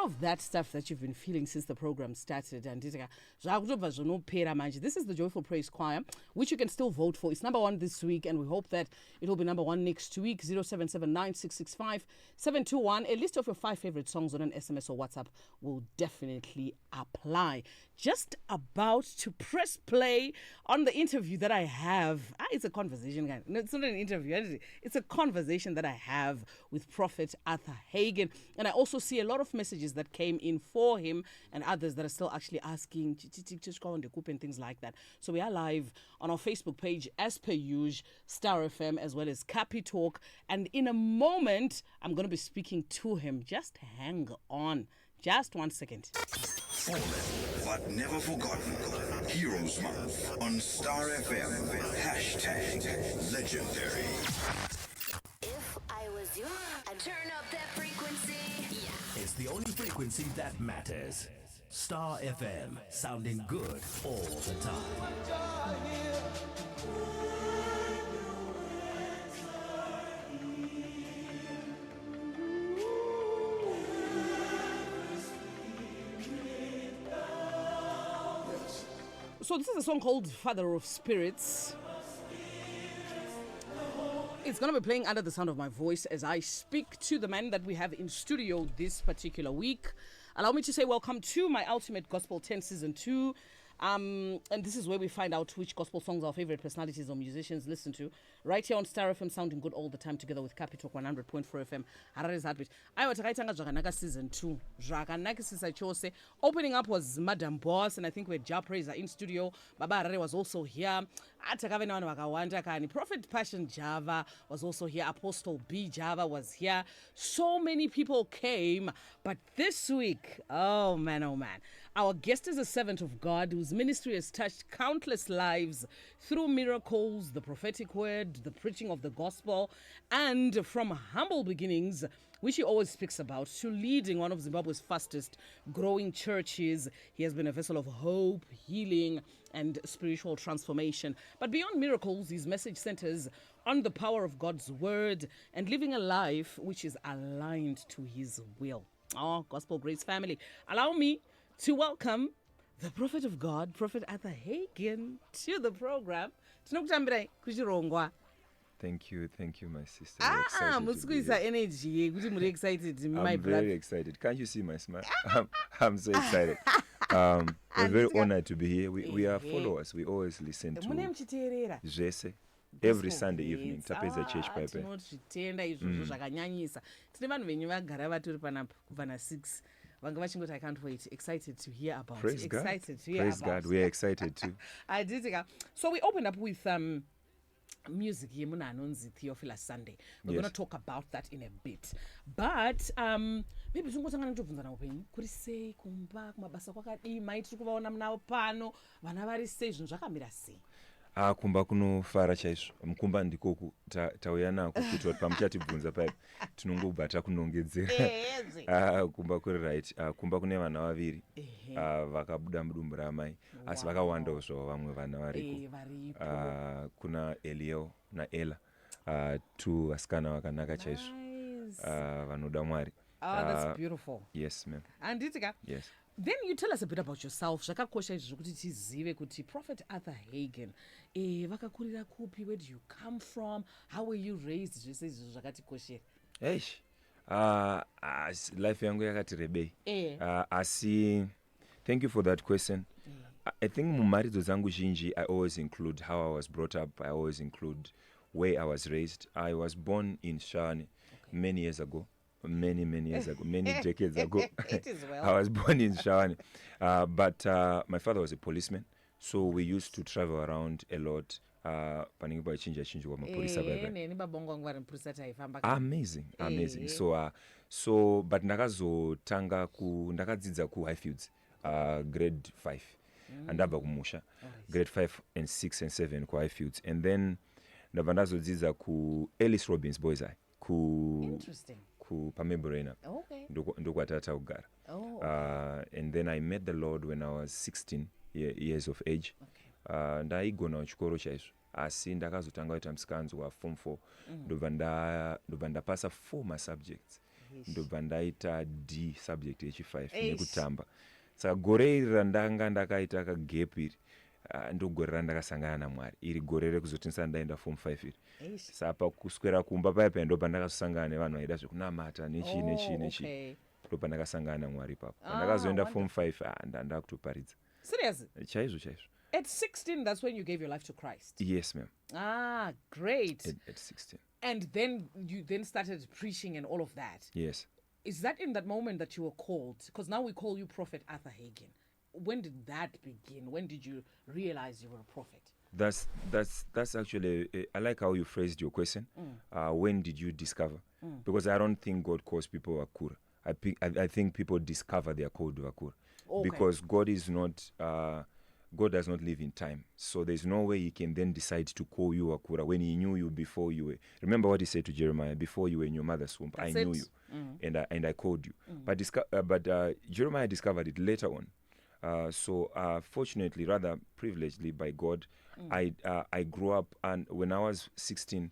of that stuff that you've been feeling since the program started, and this is the Joyful Praise Choir, which you can still vote for. It's number 1 this week, and we hope that it will be number 1 next week. 0779665721. A list of your 5 favorite songs on an SMS or WhatsApp will definitely apply. Just about to press play on the interview that I have. It's a conversation, guys. No, it's not an interview. It's a conversation that I have with Prophet Arthur Hain. And I also see a lot of messages that came in for him and others that are still actually asking and things like that. So we are live on our Facebook page as per usual, Star FM, as well as Capi Talk. And in a moment, I'm going to be speaking to him. Just hang on. Just 1 second. Fallen but never forgotten. Heroes Month on Star FM. #legendary. If I was you, I'd turn up that frequency. Yeah. It's the only frequency that matters. Star FM, sounding good all the time. So this is a song called Father of Spirits. It's going to be playing under the sound of my voice as I speak to the man that we have in studio this particular week. Allow me to say welcome to my Ultimate Gospel 10 Season 2. And this is where we find out which gospel songs our favorite personalities or musicians listen to. Right here on Star FM, sounding good all the time, together with Capi Talk 100.4 FM. Harare's Heartbeat. I was Zvakanaka Season 2. Zvakanaka chose. Opening up was Madam Boss, and I think with Ja Praise in studio. Baba Harare was also here. Prophet Passion Java was also here. Apostle B Java was here. So many people came, but this week, oh man, our guest is a servant of God whose ministry has touched countless lives through miracles, the prophetic word, the preaching of the gospel, and from humble beginnings, which he always speaks about, to leading one of Zimbabwe's fastest growing churches. He has been a vessel of hope, healing, and spiritual transformation. But beyond miracles, his message centers on the power of God's word and living a life which is aligned to his will. Oh, Gospel Grace family, allow me to welcome the prophet of God, Prophet Arthur Hain, to the program. Thank you, my sister. Energy. Excited, my I'm very excited. Can't you see my smile? I'm so excited. We're very honored to be here. We are followers. We always listen to Jesse every Sunday evening. Tapeza Church Pipe. I can't wait. Excited to hear about Praise it. God. Excited to hear Praise about God. We're excited too. I did. So we open up with music Yemuna Anonzi Theophilus Sunday. We're going to talk about that in a bit. But maybe zungotanga ndobvunzana upenyu kuri sei kumba kumabasa kwakadii maitiri kuvaona munavo pano vana vari sei zvinhu zvakamira sei. Kumba kunofara chaizvo. Mukumba ndikoku tauya nako kuti pamuchatibvunza paipo tinongobva kunongedzera. Kumba kuri right. Kumba kune vana vaviri vakabuda mudumbu ramai asi vakawandawo zvavo vamwe vana variko. Kuna Eliel naEla, 2 vasikana vakanaka chaizvo. Vanoda Mwari. That's beautiful. Yes, ma'am. And yes. Then you tell us a bit about yourself. Zvakakosha izvo kuti tizive kuti Prophet Arthur Hain. Vakakurira kupi? Where do you come from? How were you raised? Zvese izvo zvakatikoshera. Eish. Life yangu yakati rebei. Asi, thank you for that question. I think mumaridzo zangu zhinji, I always include how I was brought up. I always include where I was raised. I was born in Shani many years ago. Many years ago, many decades ago. It is well. I was born in Shawani. But my father was a policeman, so we used to travel around a lot. Amazing. So but ndakadzidza ku Highfields, grade 5. Andabva kumusha. Grade 5 and 6 and 7 ku Highfields. And then ndabva ndazodzidza ku Ellis Robbins Boys High. Interesting. Pamemborena. Okay. Ndokwatata kugara. And then I met the Lord when I was 16 years of age. Okay. Ndaigona chikoro chaizvo. Asi ndakazotanga kuita musikanzo wa form 4. Ndobva ndapasa 4 subjects. ndobva ndaita D subject yechi5 nekutamba. Saka gore iri randanga ndakaita kagap iri ndogore randakasangana naMwari. Iri gore rekuzotinisa ndaenda form 5 iri. Saka kuswera kumba paipa ndobva ndakasangana nevanhu vaida zvekunamata nechi. Ndobva ndakasangana naMwari ipapo. Ndakazoenda form 5 ndanda kutoparidza. Seriously? Chaizvo. At 16, that's when you gave your life to Christ? Yes, ma'am. Ah, great. At 16. And then you started preaching and all of that. Yes. Is that in that moment that you were called? Because now we call you Prophet Arthur Hain. When did that begin? When did you realize you were a prophet? That's actually, I like how you phrased your question. When did you discover? Because I don't think God calls people Wakura. I think people discover their code Wakura. Okay. Because God is not... God does not live in time. So there's no way he can then decide to call you Akura when he knew you before you were. Remember what he said to Jeremiah, before you were in your mother's womb, I knew you and I called you. But Jeremiah discovered it later on. So fortunately, rather privilegedly by God, I grew up, and when I was 16,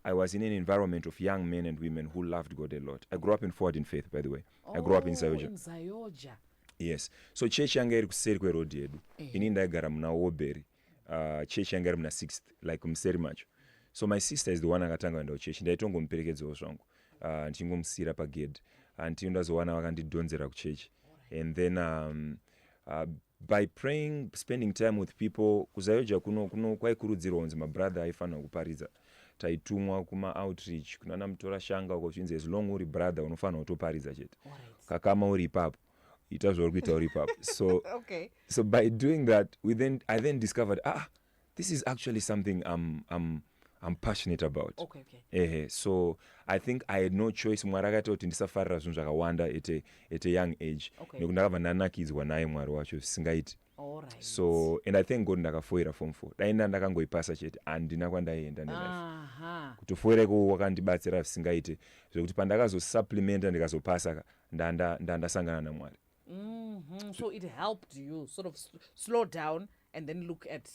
I was in an environment of young men and women who loved God a lot. I grew up in Forward in Faith, by the way. I grew up in Zayoja. Yes. So church yanga iri kuseri kweroad yedu. Ini ndaigara muna Woberry. Church yanga iri muna 6th, like museri macho. So my sister is the one akatanga kuenda kuchechi. Ndaitongomuperekedzawo zvangu. Ndichingomusira pagedhi. Until ndazowana vakandidhonzera kuchechi. And then by praying, spending time with people, kuzayoja kuno kwaikurudzirwa kunzi mabrother aifanira kuparidza. Taitumwa kuma outreach kunana mutora shanga uko chinzi as long uri brother unofanira kutoparidza chete. Kakama uri ipapo. So okay. So by doing that, I then discovered, this is actually something I'm passionate about. Okay. So I think I had no choice. Mwari akati ndisafarira zvinhu zvakawanda at a young age. Nekundakabva ndanakidzwa naye Mwari wacho singaiti. So, and I thank God ndakafoira form 4. Dainda ndakangoipasa chete andina kwandaienda nelife. Kutofoira iko wakandibatsira singaiti. Zvekuti pandakazosupplementa ndikazopasa ndandasangana naMwari. So it helped you sort of slow down and then look at,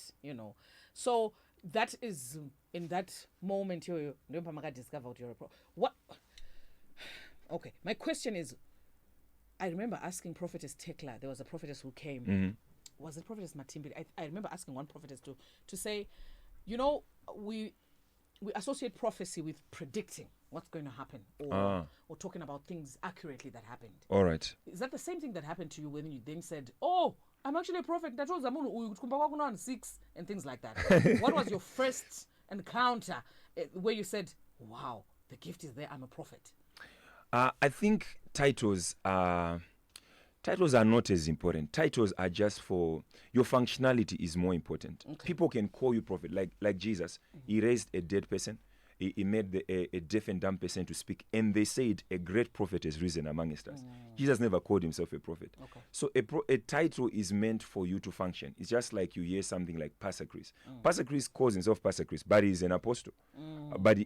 So that is in that moment you discovered you're a prophet. What? Okay, my question is, I remember asking Prophetess Tekla, there was a prophetess who came. Was it Prophetess Matimbi? I remember asking one prophetess to say, we associate prophecy with predicting what's going to happen or talking about things accurately that happened. All right. Is that the same thing that happened to you when you then said, oh, I'm actually a prophet, and 6 and things like that? What was your first encounter where you said, wow, the gift is there, I'm a prophet? I think titles are not as important. Titles are just for your functionality is more important. Okay. People can call you prophet, like Jesus. He raised a dead person. He made a deaf and dumb person to speak, and they said a great prophet has risen amongst us. Jesus never called himself a prophet. Okay. So a title is meant for you to function. It's just like you hear something like Pastor Chris. Pastor Chris calls himself Pastor Chris, but he's an apostle. But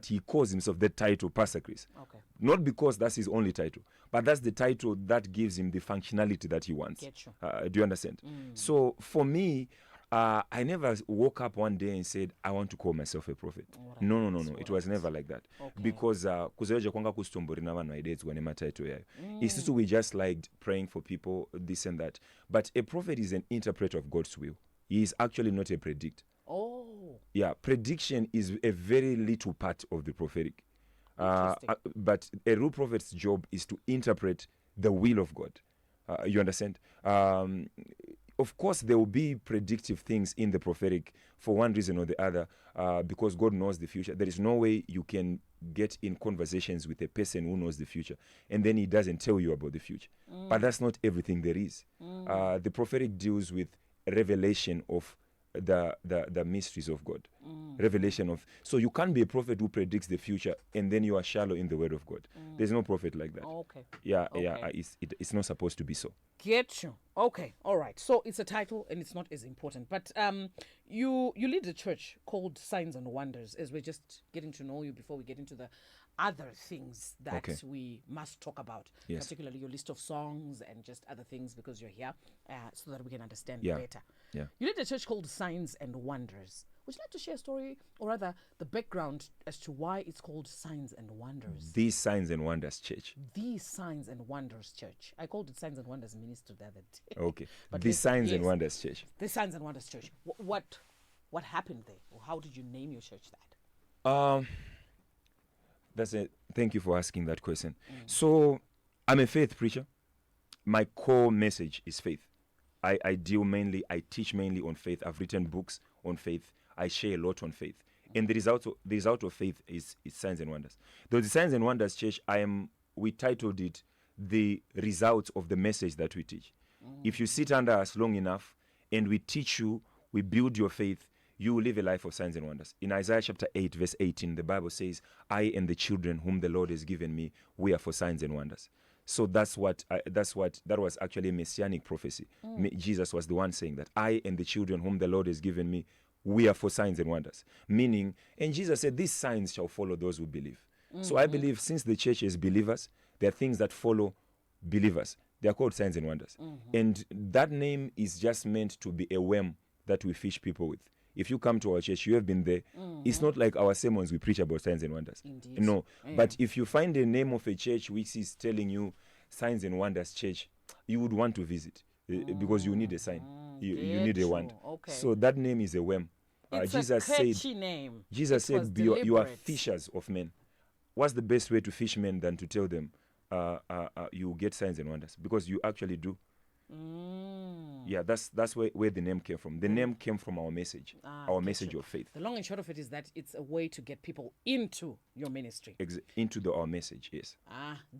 he calls himself the title Pastor Chris. Okay. Not because that's his only title, but that's the title that gives him the functionality that he wants. Do you understand? So for me, I never woke up one day and said, I want to call myself a prophet. Right. No. It was never like that. Okay. Because kuzayoja kwanga kustombori na vanhu vaidedzwa nemataito yayo. It's we just liked praying for people, this and that. But a prophet is an interpreter of God's will. He is actually not a predictor. Oh. Yeah, prediction is a very little part of the prophetic. But a real prophet's job is to interpret the will of God. You understand? Of course, there will be predictive things in the prophetic for one reason or the other, because God knows the future. There is no way you can get in conversations with a person who knows the future and then he doesn't tell you about the future. But that's not everything there is. The prophetic deals with revelation of the mysteries of God. Revelation of... So you can't be a prophet who predicts the future and then you are shallow in the word of God. There's no prophet like that. Okay. Yeah. It's not supposed to be so. Get you. Okay. All right. So it's a title and it's not as important. But you lead a church called Signs and Wonders, as we're just getting to know you before we get into the other things that Okay. we must talk about, Yes. particularly your list of songs and just other things because you're here, so that we can understand Yeah. better. Yeah. You did a church called Signs and Wonders. Would you like to share a story, or rather the background as to why it's called Signs and Wonders? These Signs and Wonders Church. The Signs and Wonders Church. I called it Signs and Wonders Ministry the other day. Okay. But The let's- Signs and yes. Wonders Church. The Signs and Wonders Church. What happened there? Or how did you name your church that? That's it. Thank you for asking that question. So, I'm a faith preacher. My core message is faith. I teach mainly on faith. I've written books on faith. I share a lot on faith. And the result of faith is Signs and Wonders. The Signs and Wonders Church, we titled it The Results of the Message That We Teach. If you sit under us long enough and we teach you, we build your faith, you will live a life of signs and wonders. In Isaiah chapter 8, verse 18, the Bible says, I and the children whom the Lord has given me, we are for signs and wonders. So that was actually a messianic prophecy. Jesus was the one saying that, I and the children whom the Lord has given me, we are for signs and wonders. Meaning, and Jesus said, these signs shall follow those who believe. So I believe since the church is believers, there are things that follow believers. They are called signs and wonders. And that name is just meant to be a worm that we fish people with. If you come to our church, you have been there. It's not like our sermons we preach about signs and wonders. Indeed. No. But if you find the name of a church which is telling you Signs and Wonders Church, you would want to visit because you need a sign. You need a wand. Okay. So that name is a worm. It's Jesus a said, catchy name. Jesus It was said, you are deliberate. fishers of men. What's the best way to fish men than to tell them you get signs and wonders? Because you actually do. Yeah, that's where the name came from. The name came from our message, our get message you. of faith. The long and short of it is that it's a way to get people into your ministry. Into our message, yes.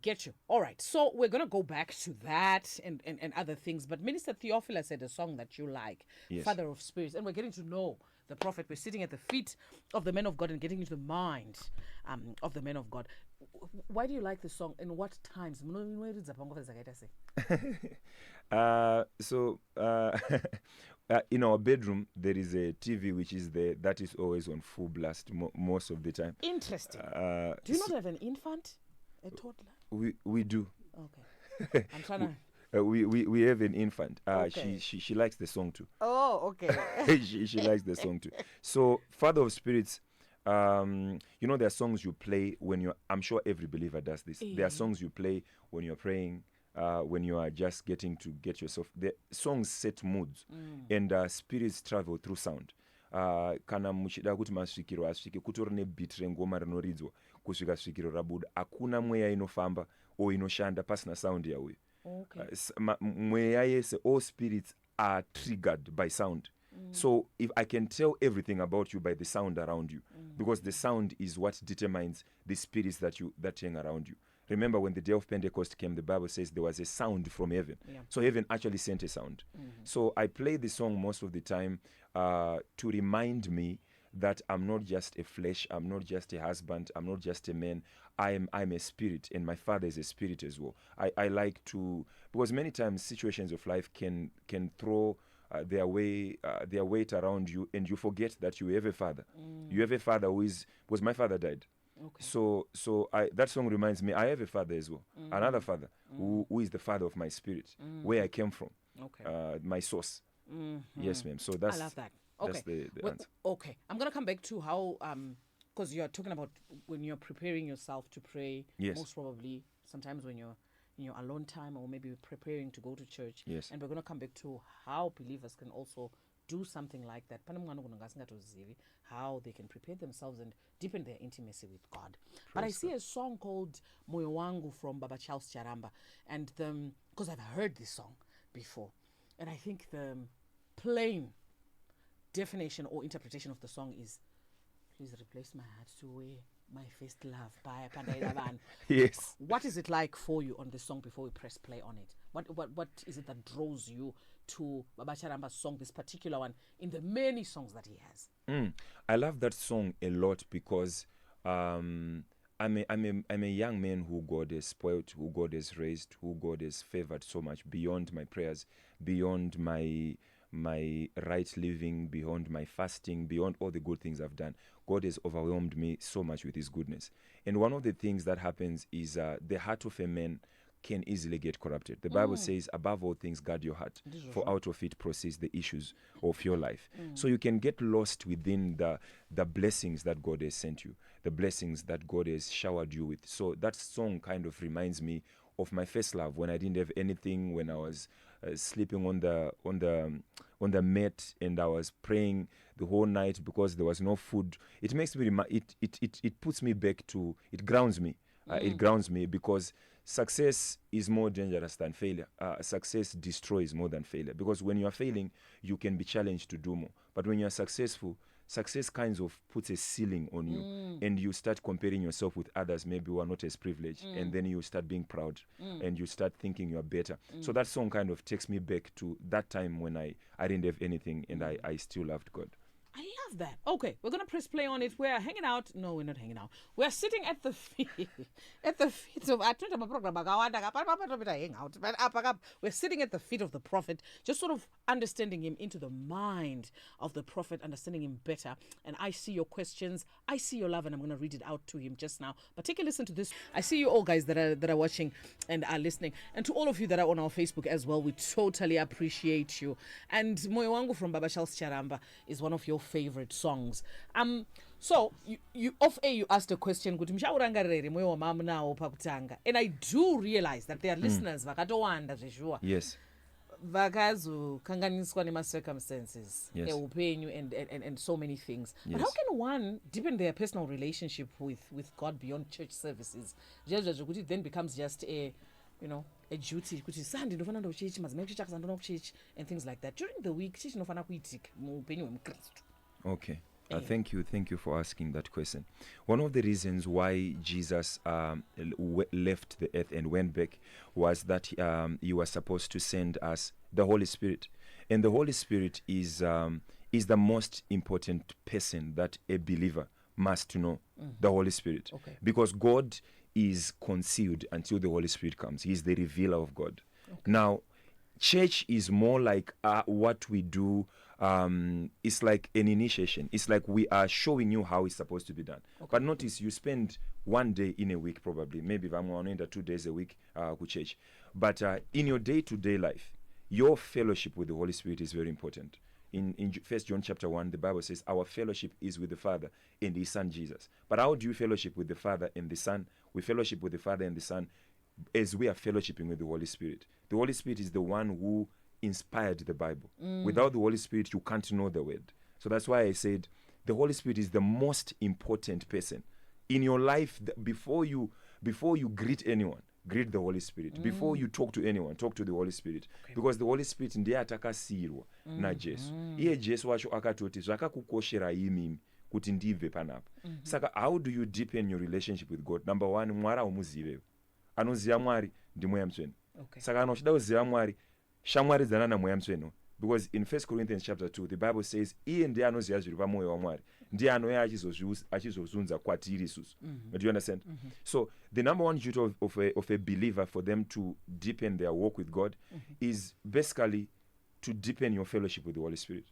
Get you. All right. So we're going to go back to that and other things. But Minister Theophilus had a song that you like, Yes. Father of Spirits. And we're getting to know the prophet. We're sitting at the feet of the men of God and getting into the mind of the men of God. Why do you like this song? And what times? In our bedroom, there is a TV which is there that is always on full blast most of the time. Interesting. Do you not have an infant? A toddler? We do. Okay. I'm trying to... We have an infant. Okay. She likes the song too. Oh, okay. she likes the song too. So, Father of Spirits, there are songs you play when you're, I'm sure every believer does this. There are songs you play when you're praying, when you are just getting to get yourself. The songs set moods, and spirits travel through sound. Kana muchida kuti masvikiro asvike kutori nebhiti rengoma rinoridzwa kusvika svikiro rabuda hakuna mweya inofamba o inoshanda pasina sound yauyo. Okay. Mweya yese, all spirits are triggered by sound. So if I can tell everything about you by the sound around you, because the sound is what determines the spirits that hang around you. Remember when the day of Pentecost came, the Bible says there was a sound from heaven. Yeah. So heaven actually sent a sound. So I play the song most of the time to remind me that I'm not just a flesh, I'm not just a husband, I'm not just a man, I'm a spirit, and my Father is a spirit as well. I like to, because many times situations of life can throw their weight around you, and you forget that you have a father. You have a father because my father died. Okay. So that song reminds me I have a father as well, another father who is the father of my spirit, where I came from, Okay. my source. Yes, ma'am. So that's I love that. Okay. That's the Well, answer. okay. I'm going to come back to how, because you're talking about when you're preparing yourself to pray, Yes. most probably sometimes when you're in your alone time or maybe preparing to go to church. Yes. And we're going to come back to how believers can also do something like that. How they can prepare themselves and deepen their intimacy with God. But I see a song called Moyo Wangu from Baba Charles Charamba. And because I've heard this song before. And I think the plain definition or interpretation of the song is, please replace my heart to where my first love by Pandai. Yes. What is it like for you on this song before we press play on it? What is it that draws you to Baba Charamba's song, this particular one, in the many songs that he has? I love that song a lot because I'm a young man who God has spoiled, who God has raised, who God has favored so much beyond my prayers, beyond my my right living, beyond my fasting, beyond all the good things I've done, God has overwhelmed me so much with his goodness. And one of the things that happens is the heart of a man can easily get corrupted. The Bible says, above all things, guard your heart, for out of it proceeds the issues of your life. So you can get lost within the blessings that God has sent you, the blessings that God has showered you with. So that song kind of reminds me of my first love, when I didn't have anything, when I was sleeping on the mat, and I was praying the whole night because there was no food. It makes me it puts me back to, it grounds me. It grounds me, because success is more dangerous than failure. Success destroys more than failure, because when you are failing, you can be challenged to do more. But when you are successful, success kind of puts a ceiling on you, and you start comparing yourself with others maybe who are not as privileged, and then you start being proud, and you start thinking you are better. So that song kind of takes me back to that time when I didn't have anything, and I still loved God. I love that. Okay, we're gonna press play on it. We're hanging out. No, we're not hanging out. We're sitting at the feet of. I told my program hang out, but we're sitting at the feet of the prophet, just sort of understanding him, into the mind of the prophet, understanding him better. And I see your questions. I see your love, and I'm gonna read it out to him just now. But take a listen to this. I see you all, guys, that are watching and are listening, and to all of you that are on our Facebook as well. We totally appreciate you. And Moyo Wangu from Baba Charles Charamba is one of your favorite songs. So you off air, you asked a question, kuti mshaurangarire moyo wa mama nawo pakutanga, and I do realize that there are listeners vakatowanda zveshuwa. Yes. Vakazokanganiswa nema circumstances, Yes. eupenyu and so many things. But how can one deepen their personal relationship with God beyond church services? It then becomes just a duty, kuti Sunday ndofana ndo church, mazimai kuchicha kuzandona kuchurch and things like that. During the week, church inofana kuitika muupenyu hwemukristu. Okay. Thank you for asking that question. One of the reasons why Jesus left the earth and went back was that he was supposed to send us the Holy Spirit, and the Holy Spirit is the most important person that a believer must know. The Holy Spirit, because God is concealed until the Holy Spirit comes. He is the revealer of God. Now, church is more like what we do. It's like an initiation. It's like we are showing you how it's supposed to be done. But notice, you spend one day in a week, probably, maybe 2 days a week to church. But in your day-to-day life, your fellowship with the Holy Spirit is very important. In 1 John chapter 1, the Bible says our fellowship is with the Father and His Son Jesus. But how do you fellowship with the Father and the Son? We fellowship with the Father and the Son as we are fellowshipping with the Holy Spirit. The Holy Spirit is the one who inspired the Bible. Without the Holy Spirit, you can't know the word. So that's why I said the Holy Spirit is the most important person in your life. Before you greet anyone, greet the Holy Spirit. Before you talk to anyone, talk to the Holy Spirit. Because the Holy Spirit ndiye atakasiyirwa na Jesu. Iye Jesu wacho akatoti zvakakukoshera imimi kuti ndibve panapa. Saka how do you deepen your relationship with God? Number one, Mwari aumuzive. Anoziva Mwari ndimweya mutsvene. Saka kana uchida kuziva Mwari, shamwaridzana namweya mutsvene. Because in 1 Corinthians chapter 2, the Bible says, iye ndiye anoziva zviri pamwoyo waMwari, ndiye anouya achizozunza kwatiri isusu. Do you understand? So the number one duty of a believer for them to deepen their walk with God is basically to deepen your fellowship with the Holy Spirit.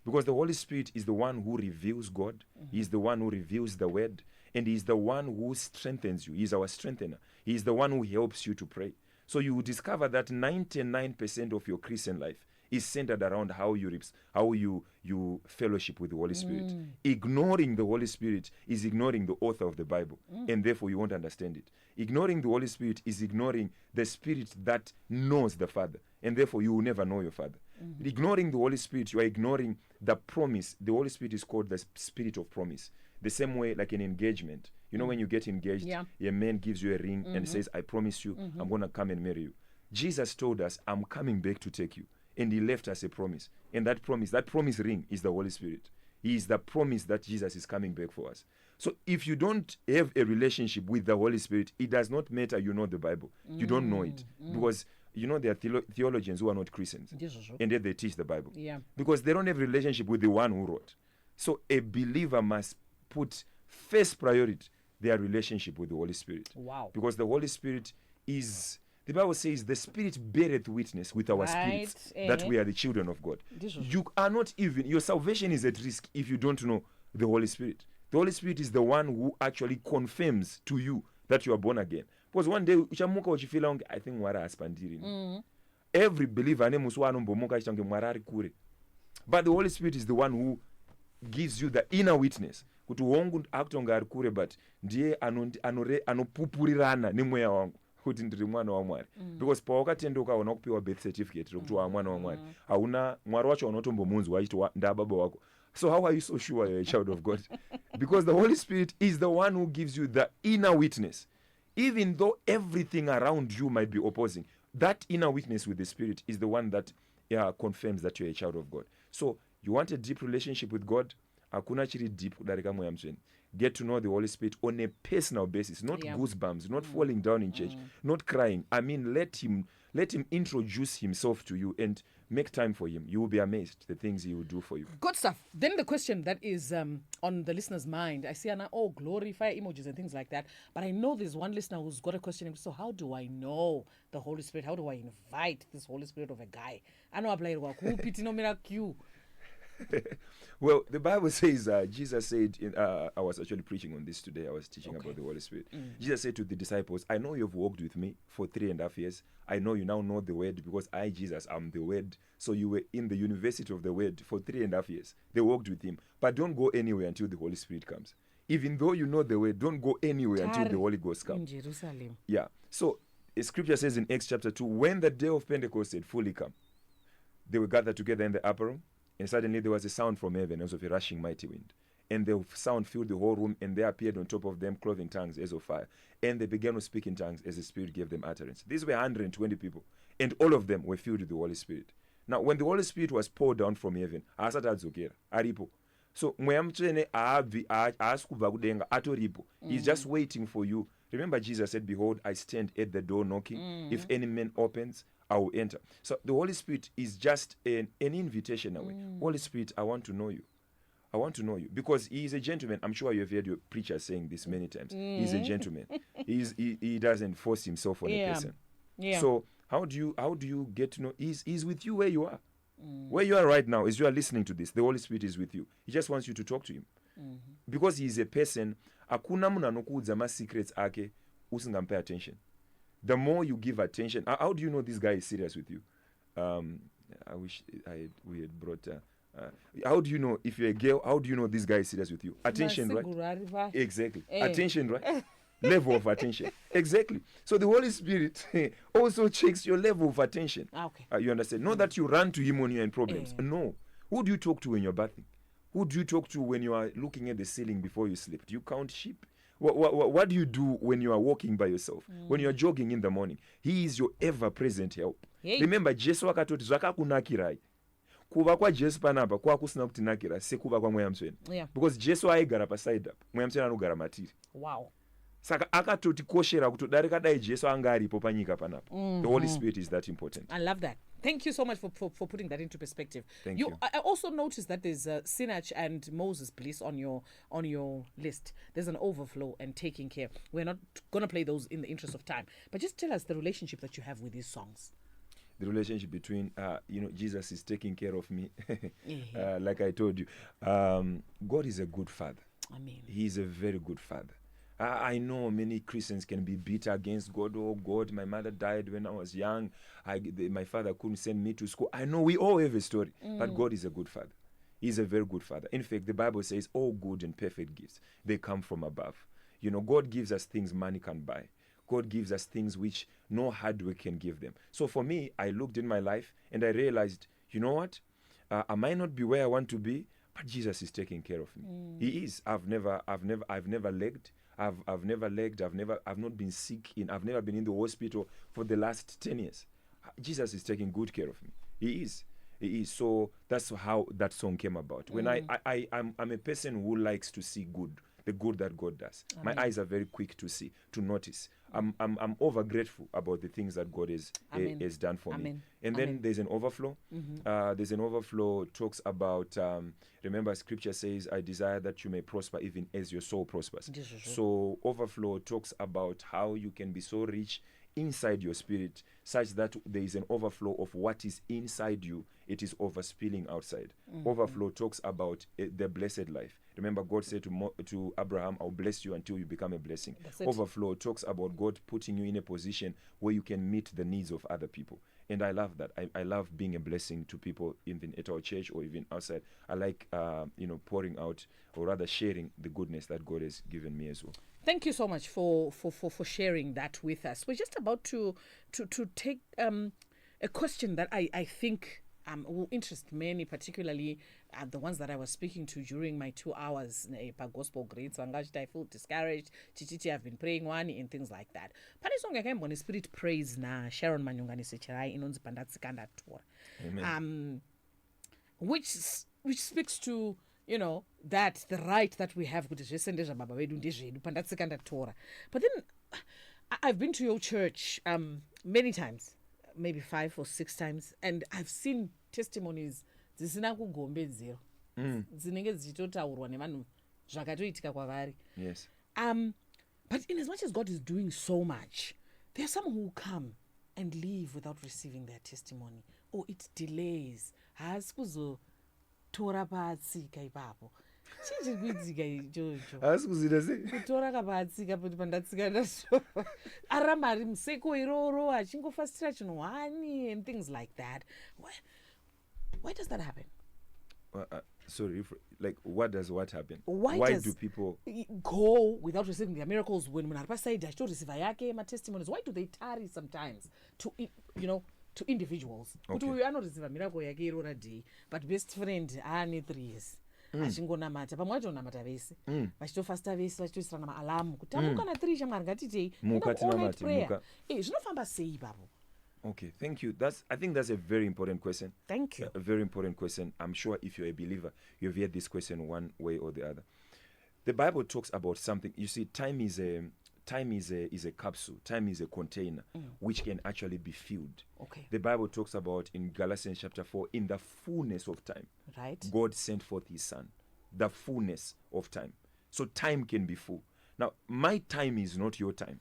Because the Holy Spirit is the one who reveals God. He is the one who reveals the word. And He is the one who strengthens you. He is our strengthener. He is the one who helps you to pray. So you will discover that 99% of your Christian life is centered around how you fellowship with the Holy Spirit. Ignoring the Holy Spirit is ignoring the author of the Bible, and therefore you won't understand it. Ignoring the Holy Spirit is ignoring the Spirit that knows the Father, and therefore you will never know your Father. Ignoring the Holy Spirit, you are ignoring the promise. The Holy Spirit is called the Spirit of promise. The same way like an engagement. You know, when you get engaged, a man gives you a ring and says, I promise you, I'm going to come and marry you. Jesus told us, I'm coming back to take you. And He left us a promise. And that promise ring is the Holy Spirit. He is the promise that Jesus is coming back for us. So if you don't have a relationship with the Holy Spirit, it does not matter you know the Bible. You don't know it. Because, you know, there are theologians who are not Christians. And yet they teach the Bible. Because they don't have a relationship with the one who wrote. So a believer must put first priority their relationship with the Holy Spirit. Wow. Because the Holy Spirit is The Bible says the Spirit beareth witness with our Right, spirits that eh. we are the children of God. This was- You are not even, your salvation is at risk if you don't know the Holy Spirit. The Holy Spirit is the one who actually confirms to you that you are born again. Because one day, uchamuka uchifila unge, I think Mwari aspandiri. Every believer ane musu anombomuka achita unge Mwari ari kure. But the Holy Spirit is the one who gives you the inner witness. Kuti hongu akutonga ari kure, but ndiye anopupurirana nemweya wangu kuti ndiri mwana waMwari. Because pawakatenda ukaona kupiwa birth certificate rokuti wa mwana waMwari, hauna Mwari wacho unotombomunzwa achiti ndababa wako. So how are you so sure you're a child of God? Because the Holy Spirit is the one who gives you the inner witness. Even though everything around you might be opposing, that inner witness with the Spirit is the one that confirms that you're a child of God. So you want a deep relationship with God? Hakuna chiri deep kudarika mweya mutsvene. Get to know the Holy Spirit on a personal basis, not goosebumps, not falling down in church, not crying. I mean, let him introduce himself to you and make time for him. You will be amazed the things he will do for you. Good stuff. Then the question that is on the listener's mind, I see glorify emojis and things like that. But I know there's one listener who's got a question. So how do I know the Holy Spirit? How do I invite this Holy Spirit of a guy? I know I play it. Well, the Bible says, Jesus said, I was actually preaching on this today. I was teaching about the Holy Spirit. Jesus said to the disciples, I know you've walked with me for 3.5 years. I know you now know the word because I, Jesus, am the word. So you were in the university of the word for 3.5 years. They walked with him. But don't go anywhere until the Holy Spirit comes. Even though you know the word, don't go anywhere until the Holy Ghost comes. In Jerusalem. Yeah. So scripture says in Acts chapter 2, when the day of Pentecost had fully come, they were gathered together in the upper room. And suddenly there was a sound from heaven as of a rushing mighty wind. And the sound filled the whole room, and there appeared on top of them cloven tongues as of fire. And they began to speak in tongues as the Spirit gave them utterance. These were 120 people, and all of them were filled with the Holy Spirit. Now, when the Holy Spirit was poured down from heaven, asati adzokera, aripo. So, mweya mutsvene haasi kubva kudenga, atoripo. He's just waiting for you. Remember, Jesus said, behold, I stand at the door knocking. If any man opens, I will enter. So the Holy Spirit is just an invitation away. Holy Spirit, I want to know you. I want to know you. Because he is a gentleman. I'm sure you've heard your preacher saying this many times. He's a gentleman. He doesn't force himself on a person. Yeah. So how do you get to know? He's with you where you are. Where you are right now, as you are listening to this, the Holy Spirit is with you. He just wants you to talk to him. Because he is a person, hakuna munhu anokuudza ma-secrets ake usingampe attention. The more you give attention, how do you know this guy is serious with you? I wish we had brought. How do you know if you're a girl? How do you know this guy is serious with you? Attention, right? Exactly. Attention, right? Level of attention. Exactly. So the Holy Spirit also checks your level of attention. Okay. You understand? Not that you run to him when you're in problems. No. Who do you talk to when you're bathing? Who do you talk to when you are looking at the ceiling before you sleep? Do you count sheep? What do you do when you are walking by yourself? When you are jogging in the morning? He is your ever-present help. Hey. Remember, Jesu akatoti zvakakunakirai. Kuva kwaJesu panapa kwakusina kutinakira sekuva kwamweya mutsvene. Yeah. Because Jesu aigara paside up, mweya mutsvene anogara matiri. Wow. Saka akatotikoshera kutodarika dai Jesu anga aripo panyika panapa. The Holy Spirit is that important. I love that. Thank you so much for putting that into perspective. Thank you. I also noticed that there's Sinach and Moses, please, on your list. There's an overflow and taking care. We're not going to play those in the interest of time. But just tell us the relationship that you have with these songs. The relationship between, Jesus is taking care of me. Like I told you, God is a good father. I mean, He is a very good father. I know many Christians can be bitter against God. Oh, God, my mother died when I was young. My father couldn't send me to school. I know we all have a story, but God is a good father. He's a very good father. In fact, the Bible says all good and perfect gifts, they come from above. God gives us things money can buy. God gives us things which no hard work can give them. So for me, I looked in my life and I realized, you know what? I might not be where I want to be, but Jesus is taking care of me. He is. I've never lagged. I've never lagged. I've not been sick. I've never been in the hospital for the last 10 years. Jesus is taking good care of me. He is. So that's how that song came about. When I'm a person who likes to see good, the good that God does. Amen. My eyes are very quick to see, to notice. I'm over grateful about the things that God has done for me. And then there's an overflow. There's an overflow talks about, remember scripture says, I desire that you may prosper even as your soul prospers. So overflow talks about how you can be so rich inside your spirit, such that there is an overflow of what is inside you. It is overspilling outside. Overflow talks about the blessed life. Remember, God said to Abraham, I'll bless you until you become a blessing. Overflow talks about God putting you in a position where you can meet the needs of other people. And I love that. I love being a blessing to people, even at our church or even outside. I like, pouring out, or rather sharing the goodness that God has given me as well. Thank you so much for sharing that with us. We're just about to take a question that I think will interest many, particularly the ones that I was speaking to during my 2 hours per gospel grades. I feel discouraged. Chichichi, I've been praying one and things like that. Pane song yakaimbona spirit praise na Sharon Manyunganise Chirai inonzi pandatsikanda tora. Which speaks to, that the right that we have kuti zvese ndezvababa vedu ndezvedu pandatsikanda tora. But then I've been to your church many times, maybe 5 or 6 times, and I've seen testimonies dzisina kugombedzero dzinenge dzichitotaurwa nevanhu zvakatoitika kwavari. Yes. But in as much as God is doing so much, there are some who come and leave without receiving their testimony, or it delays. Haasi kuzotora paatsika ipapo. Chii chirikuitika ichocho? Haasi kuzita sei? Kutora kapaatsika poti pandatsika ndaso. Aramba ari museko iroro achingofastira chinhu wani and things like that. Why does that happen? Sorry, what does what happen? Why do people go without receiving their miracles when munhu ari pasaidi achitorisiva yake matestimonies? Why do they tarry sometimes to individuals? Kuti uyu anorisiva miracle yake irora day, but best friend aane 3 years. Achingonamata pamwe vatonamata vese vachitofasta vese vachitoisirana maalamu kuti tamuka na 3 shamwari ngatitei prayer. Zvinofamba sei ipapo? Okay, thank you. I think that's a very important question. Thank you. A very important question. I'm sure if you're a believer, you've heard this question one way or the other. The Bible talks about something. You see, time is a capsule. Time is a container which can actually be filled. Okay. The Bible talks about in Galatians chapter 4, in the fullness of time, right, God sent forth his son. The fullness of time. So time can be full. Now, my time is not your time.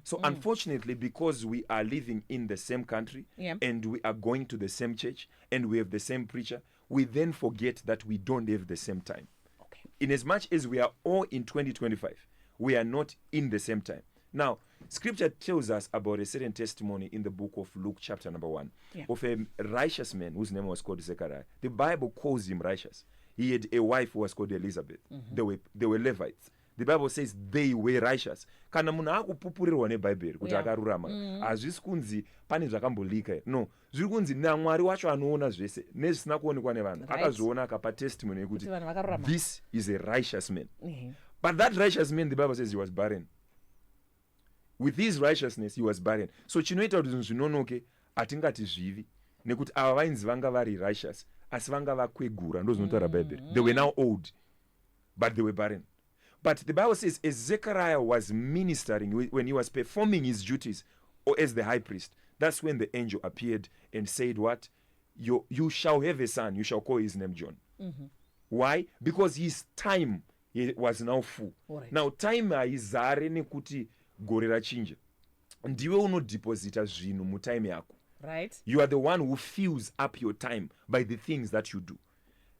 So unfortunately, because we are living in the same country and we are going to the same church and we have the same preacher, we then forget that we don't have the same time. Okay. In as much as we are all in 2025, we are not in the same time. Now, scripture tells us about a certain testimony in the book of Luke chapter number 1 of a righteous man whose name was called Zechariah. The Bible calls him righteous. He had a wife who was called Elizabeth. They were Levites. The Bible says they were righteous. Kana munhu akupupurirwa nebhaibheri kuti akarurama, hazvisi kunzi pane zvakambolika. No, zviri kunzi naMwari wacho anoona zvese nezvisina kuonekwa nevanhu. Akazviona akapa testimony yekuti this is a righteous man. But that righteous man, the Bible says he was barren. With his righteousness, he was barren. So chinoita kuti zvinhu zvinonoke hatingati zvivi, nekuti ava vainzi vanga vari righteous, asi vanga vakwegura, ndozvinotaura Bible. They were now old, but they were barren. But the Bible says, as Zechariah was ministering, when he was performing his duties, or as the high priest, that's when the angel appeared and said, what? You shall have a son, you shall call his name John. Why? Because his time was now full. Right. Now, time haizare nekuti gore rachinja. Ndiwe unodeposita zvinhu mutime yako. Right. You are the one who fills up your time by the things that you do.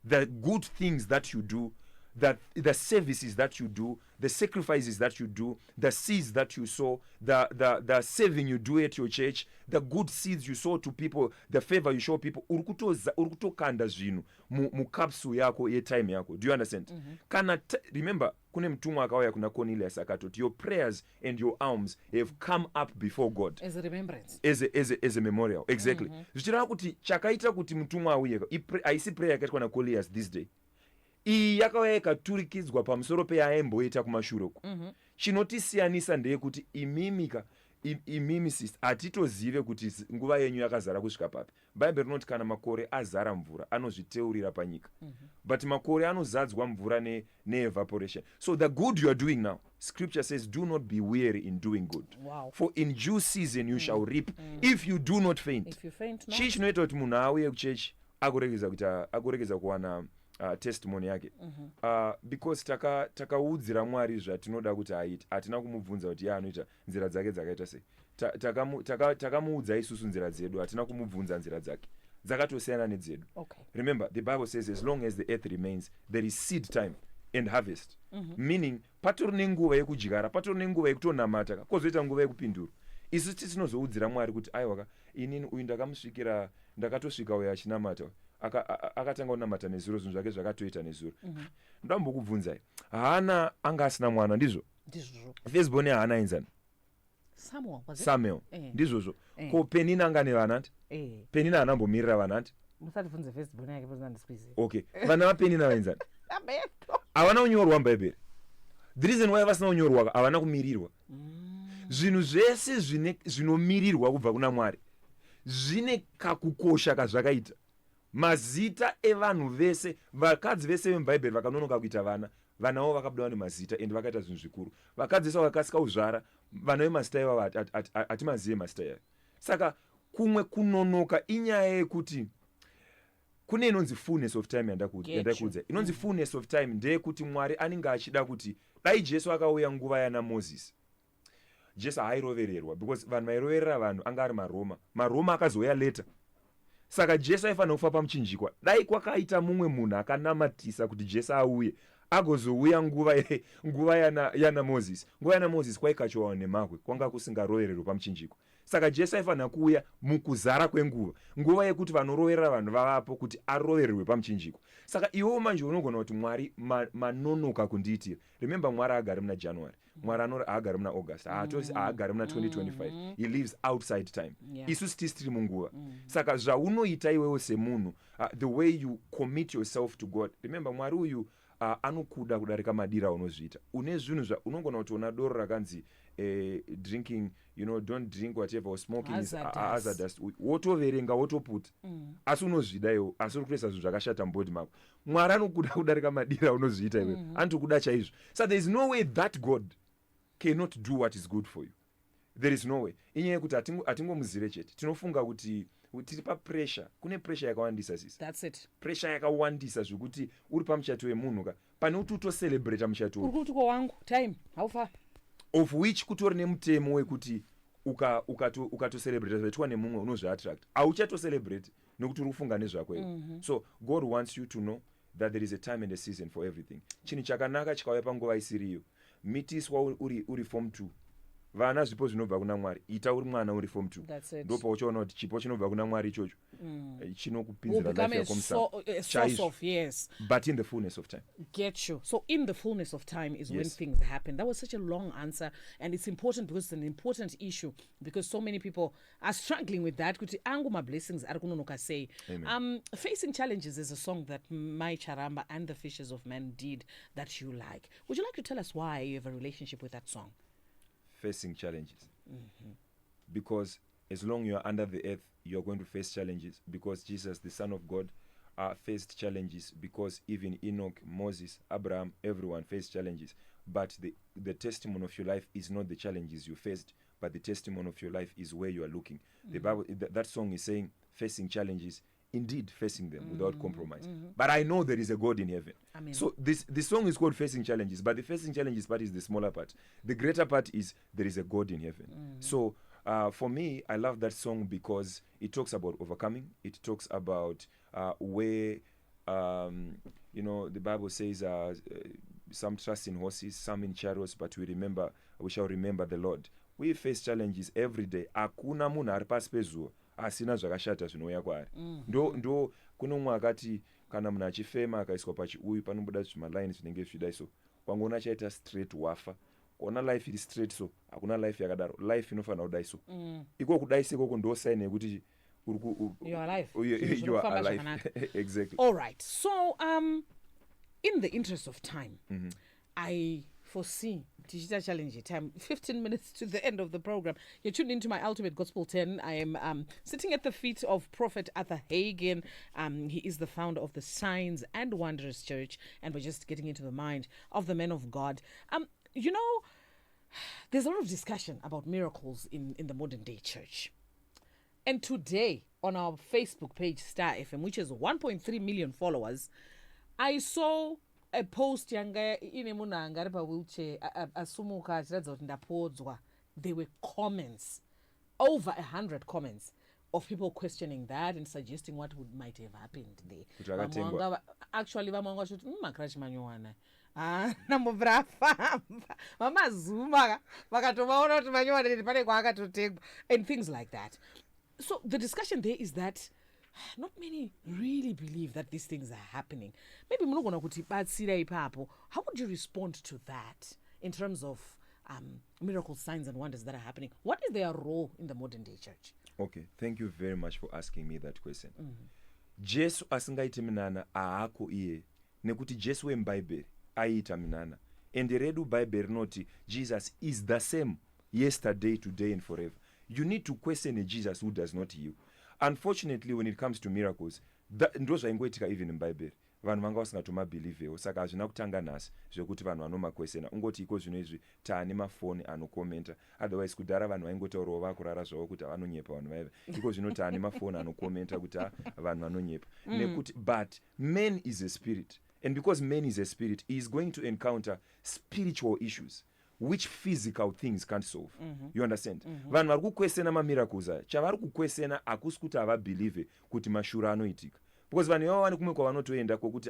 The good things that you do, that the services that you do, the sacrifices that you do, the seeds that you sow, the saving you do at your church, the good seeds you sow to people, the favor you show people, urikutokanda zvinhu mukapsule yako ye-time yako. Do you understand? Kana remember, kune mtumwa akauya kuna Cornelius akatoti, your prayers and your alms have come up before God. As a remembrance. As a memorial. Exactly. Zvichireva kuti chakaita kuti mtumwa auye, haisi prayer yakaitwa na Cornelius this day. Iyi yakauya ikaturikidzwa pamusoro peyaimboita kumashure uko. Chinotisiyanisa ndeyekuti imimi sister hatitozive kuti nguva yenyu yakazara kusvika papi. Bible rinoti kana makore azara mvura anozviteurira panyika. But makore anozadzwa mvura ne-evaporation. So the good you are doing now, scripture says, do not be weary in doing good. Wow. For in due season you shall reap if you do not faint. If you faint not. Chii chinoita kuti munhu auye kuchechi agoregeza kuwana testimony yake. Because takaudzira Mwari zvatinoda kuti aite, hatina kumubvunza kuti anoita nzira dzake dzakaita sei. takamuudza isusu nzira dzedu hatina kumubvunza nzira dzake dzakatosiyana nedzedu. Okay. Remember the Bible says as long as the earth remains there is seed time and harvest. Meaning patori nenguva yekudyara, patori nenguva yekutonamata, kozoita nguva yekupindura. Isu tisinozoudzira Mwari kuti aiwaka inini uyu ndakamusvikira ndakatosvika uyo achinamata akatanga kunamata nezuro zvinhu zvake zvakatoita nezuro. Ndambokubvunzai Hana anga asina mwana ndizvo? Firstborn yaHana ainzani? Samuel. Ndizvozvo. Ko Penina anga nevana nti? Penina anambomirira vana nti? Musatibvunze firstborn yake bozana ndisqueeze. Okay. Vana vaPenina vainzani? Havana kunyorwa muBhaibheri. The reason why vasina kunyorwa havana kumirirwa. Zvinhu zvese zvinomirirwa kubva kuna Mwari zvine kakukosha kazvakaita. Mazita evanhu vese, vakadzi vese vemuBhaibheri vakanonoka kuita vana, vanavo vakabudawo nemazita ende vakaita zvinhu zvikuru. Vakadzi vese vakasika kuzvara, vana vemazita ivavo hatimazive mazita aya. Saka kumwe kunonoka inyaya yekuti kune inonzi fullness of time yandakuudza. Inonzi fullness of time ndeyekuti Mwari anenge achida kuti dai Jesu akauya nguva yana Moses. Jesu hairovererwa because vanhu vairoverera vanhu anga ari maroma akazouya leta. Saka Jesu aifanira kufa pamuchinjikwa. Dai kwakaita mumwe munhu akanamatisa kuti Jesu auye agozouya nguva yana Moses. Nguva yana Moses kwaikachowa nemakwe, kwanga kusingarovererwa pamuchinjikwa. Saka Jesu aifanira kuuya mukuzara kwenguva, nguva yekuti vanoroverera vanhu vavapo kuti arovererwe pamuchinjikwa. Saka iwewo manje unogona kuti Mwari manonoka kundiitira. Remember Mwari haagari muna January, Mwari haagari muna August, haagari muna 2025. He lives outside time. Isusu tisi tiri munguva. Saka zvaunoita iwewo semunhu, the way you commit yourself to God. Remember Mwari uyu anokuda kudarika madira unozviita. Une zvinhu unogona kuti una doro rakanzi drinking, don't drink whatever, or smoking is hazardous. Wotoverenga wotoputa. Asi unozvida iwo, asi uri kuisa zvinhu zvakashata mubody mako. Mwari anokuda kudarika madira unozviita iwe. Anotokuda chaizvo. So there is no way that God cannot do what is good for you. There is no way. Inyaya yekuti hatingomuzire chete. Tinofunga kuti tiri papressure. Kune pressure yakawandisa sisi. That's it. Pressure yakawandisa zvekuti uri pamuchato wemunhu ka. Pane kuti utocelebrate muchato. Uri kuti wangu time haufa. Of which kutori nemutemo wekuti ukatocelebrate zvaitwa nemumwe unozviattract. Auchatocelebrate nekuti uri kufunga nezvako iwe. So God wants you to know that there is a time and a season for everything. Chinhu chakanaka chikauya panguva isiriyo. Mitiswa uri form 2. Vana zvipo zvinobva kuna Mwari. Ita uri mwana uri form 2. Ndopa uchiona kuti chipo chinobva kuna Mwari ichocho chinokupinzira life yako musa. Yes. But in the fullness of time. Get you. So in the fullness of time is when things happen. That was such a long answer, and it's important because it's an important issue, because so many people are struggling with that. Kuti angu ma blessings ari kunonoka say. Facing Challenges is a song that My Charamba and the Fishes of Men did that you like. Would you like to tell us why you have a relationship with that song? Facing challenges. Because as long you are under the earth, you are going to face challenges. Because Jesus, the Son of God, faced challenges. Because even Enoch, Moses, Abraham, everyone faced challenges. But the testimony of your life is not the challenges you faced, but the testimony of your life is where you are looking. The Bible, that song is saying, facing challenges, indeed facing them without compromise. But I know there is a God in heaven. Amen. So this song is called Facing Challenges, but the facing challenges part is the smaller part. The greater part is there is a God in heaven. So for me, I love that song because it talks about overcoming. It talks about where, the Bible says some trust in horses, some in chariots, but we shall remember the Lord. We face challenges every day. Hakuna munhu ari pasi pezuva asina zvakashata zvinouya kwaari. Ndo kuno umwe akati kana munhu achifema akaiswa pachiuyu panobuda zvimalaini zvinenge zvichidai so. Wangoona chaita straight wafa. Kuona life iri straight so. Hakuna life yakadaro. Life inofanira kudai so. Iko kudai sekoko ndo sign yekuti you are alive. You are alive. Exactly. All right. So in the interest of time, I foresee Digital Challenge time 15 minutes to the end of the program. You're tuned into my Ultimate Gospel 10. I am sitting at the feet of Prophet Arthur Hain. He is the founder of the Signs and Wonders Church, and we're just getting into the mind of the men of God. There's a lot of discussion about miracles in the modern day church. And today, on our Facebook page, Star FM, which has 1.3 million followers, I saw a post yanga ine munhu anga ari pawheelchair asumuka achiratidza kuti ndapodzwa. There were comments over 100 comments of people questioning that and suggesting what might have happened there. Actually, vamwe vashoti makrash manyowana. Namubra famba. Mama zuma vakatovaona kuti manyowana ndi pane kwaakatotegwa and things like that. So the discussion there is that not many really believe that these things are happening. Maybe munogona kuti batsira ipapo. How would you respond to that in terms of miracle signs and wonders that are happening? What is their role in the modern day church? Okay, thank you very much for asking me that question. Jesu asingaite minana aako iye nekuti Jesu wemubhaibheri aiita minana. And redu bhaibheri rinoti Jesus is the same yesterday, today and forever. You need to question a Jesus who does not heal. Unfortunately, when it comes to miracles, ndo zvaingoitika even in Bible. Vanhu vanga vasingatomabhilivhewo saka hazvina kutanga nhasi zvekuti vanhu vanomakwesena ungoti iko zvino izvi taane mafoni anokomenta, otherwise kudhara vanhu vaingotaurawo vakurara zvavo kuti havanonyepa vanhu vaiva, iko zvino taane mafoni anokomenta kuti vanhu vanonyepa nekuti but man is a spirit, and because man is a spirit, he is going to encounter spiritual issues which physical things can't solve. You understand? Vanhu vari kukwesena mamiracles aya, chavari kukwesena hakusi kuti havabhilivhe kuti mashura anoitika, because vanhu ivavo vane kumwe kwavanotoenda kwokuti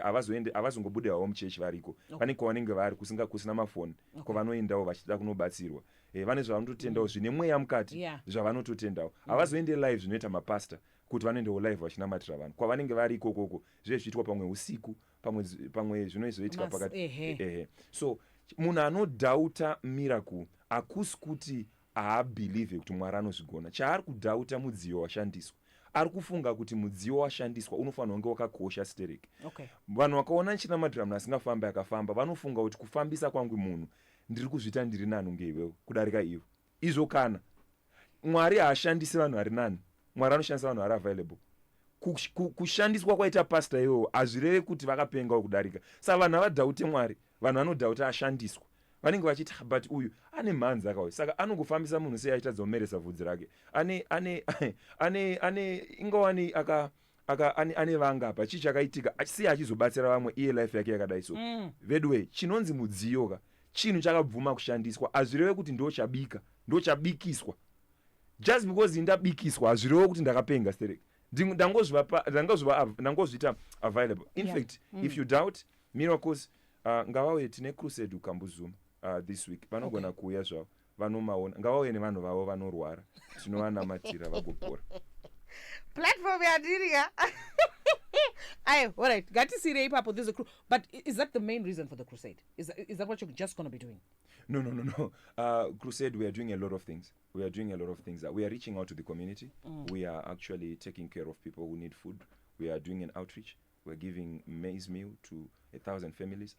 havazongobudewawo muchechi variko, pane kwavanenge vari kusina mafoni, kwavanoendawo vachida kunobatsirwa, vane zvavanototendawo zvine mweya mukati zvavanototendawo, havazoende live zvinoita mapasta kuti vanoendawo live vachinamatira vanhu, kwavanenge vari ikokoko zvezviitwa pamwe usiku, pamwe zvinoizoitika pakati. So munhu anodhauta miracle hakusi kuti haabhilivhe kuti Mwari anozvigona. Chaari kudhauta mudziyo washandiswa. Ari kufunga kuti mudziyo washandiswa unofanira kunge wakakosha sitereki. Vanhu vakaona ndichinamatira munhu asingafambi akafamba vanofunga kuti kufambisa kwangu munhu ndiri kuzviita ndiri nani unge iwewe kudarika ivo. Izvo kana Mwari haashandisi vanhu vari nani, Mwari anoshandisa vanhu vari available. Kushandiswa kwaita pasta iwo hazvireve kuti vakapengawo kudarika. Saka vanhu havadhaute Mwari, vanhu vanodhauta ashandiswa. Vanenge vachiti but uyu ane mhanza akauya, saka anongofambisa munhu sei aita dzomeresa vhudzi rake. Ingawani ane vanga apa chii chakaitika sei achizobatsira vamwe iye life yake yakadai so. Vedway chinonzi mudziyo chinhu chakabvuma kushandiswa, hazvireve kuti ndochabikiswa. Just because ndabikiswa hazvireve kuti ndakapenga stereki. Ndangozvita available. In fact, if you doubt miracles, ngavauye tine crusade ukambuzuma this week. Vanogona kuuya zvavo vanomaona, ngavauye nevanhu vavo vanorwara tinovanamatira vagopora. Platform yadiriga. All right, ngatisirei ipapo there's a but is that the main reason for the crusade? Is that what you're just going to be doing? No. Crusade, we are doing a lot of things. We are reaching out to the community. We are actually taking care of people who need food. We are doing an outreach. We're giving maize meal to 1,000 families.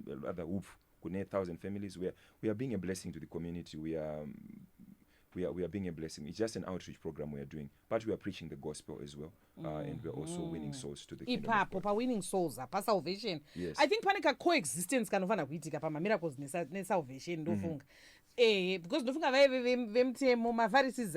Rather, 1,000 families. We are being a blessing to the community. We are being a blessing. It's just an outreach program we are doing, but we are preaching the gospel as well, and we are also winning souls to the kingdom of God. Winning souls, pa salvation. Yes. I think panika coexistence kanofana kuitika pa miracles ne salvation ndofunga. Because ndofunga vemtemo mapharisees